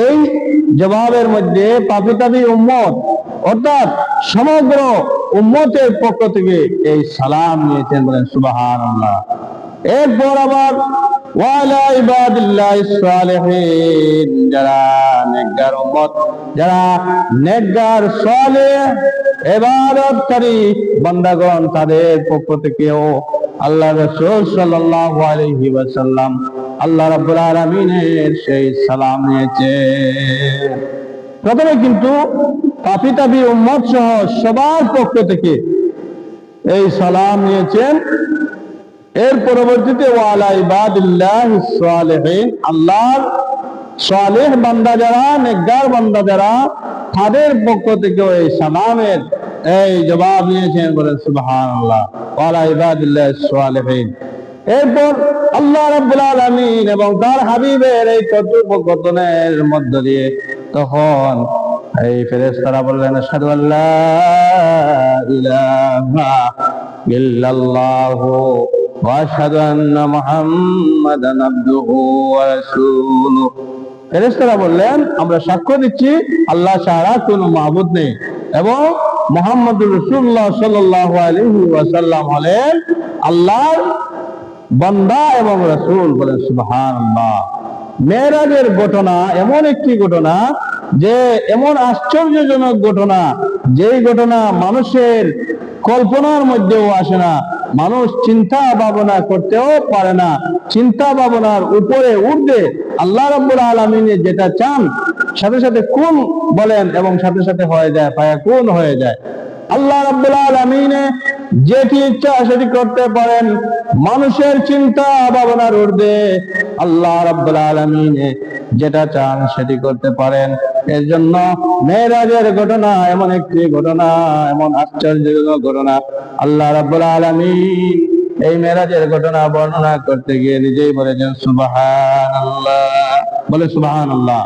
এই জবাবের মধ্যে পাপিতাবি উম্মত অর্থাৎ সমগ্র উম্মতের পক্ষ থেকে এই সালাম নিয়েছেন, বলেন সুবহানাল্লাহ। এরপর আবার ওয়ালা ইবাদিল্লাহিস সালিহিন, যারা নেককার উম্মত, যারা নেককার সালেহ ইবাদতকারী বান্দাগণ, তাদের পক্ষ থেকেও আল্লাহ রাসূল সাল্লাল্লাহু আলাইহি ওয়াসাল্লাম আল্লাহ রাব্বুল আলামিনের সেই সালাম নিয়েছে। প্রথমে কিন্তু পাপিতাবি উম্মত সহ সবার পক্ষ থেকে এই সালাম নিয়েছেন। এর পরবর্তীতে ওয়ালা ইবাদিল্লাহিস সালিহিন, আল্লাহর সালেহ বান্দা যারা, নেককার বান্দা যারা, তাদের পক্ষ থেকে এই সালামের এই জবাব নিয়েছেন, বলেন সুবহানাল্লাহ। ওয়ালা ইবাদিল্লাহিস সালিহিন। এরপর আল্লাহ রাব্বুল আলামিন এবং তার হাবিবের এই কথোপকথনের মধ্য দিয়ে তখন এই ফেরেশতারা বললেন, আশহাদু আল্লা ইলাহা ইল্লাল্লাহু ওয়া আশহাদু আন্না মুহাম্মাদান আবদুহু ওয়া রাসূলুহু। ফেরেশতারা বললেন, আমরা সাক্ষ্য দিচ্ছি আল্লাহ ছাড়া কোনো মাবুদ নেই এবং মুহাম্মদুর রাসূলুল্লাহ সাল্লাল্লাহু আলাইহি ওয়াসাল্লাম হলেন আল্লাহর বান্দা এবং রাসূল, বলেন সুবহানাল্লাহ। মেরাজের ঘটনা এমন একটি ঘটনা, যে এমন আশ্চর্যজনক ঘটনা, যেই ঘটনা মানুষের কল্পনার মধ্যেও আসে না, মানুষ চিন্তা ভাবনা করতেও পারে না। চিন্তা ভাবনার উপরে উঠে আল্লাহ রাব্বুল আলামিন যেটা চান সাথে সাথে কুন বলেন এবং সাথে সাথে হয়ে যায়, ফায়াকুন হয়ে যায়। আল্লাহ রাব্বুল আলামিন যেটি ইচ্ছা সেটি করতে পারেন। মানুষের চিন্তা ভাবনার ঊর্ধ্বে আল্লাহ রাব্বুল আলামিন যেটা চান সেটি করতে পারেন। এর জন্য মেরাজের ঘটনা এমন একটি ঘটনা, এমন আশ্চর্যজনক ঘটনা। আল্লাহ রাব্বুল আলামিন এই মেরাজের ঘটনা বর্ণনা করতে গিয়ে নিজেই বলেছেন সুবহানাল্লাহ, বলে সুবহানাল্লাহ।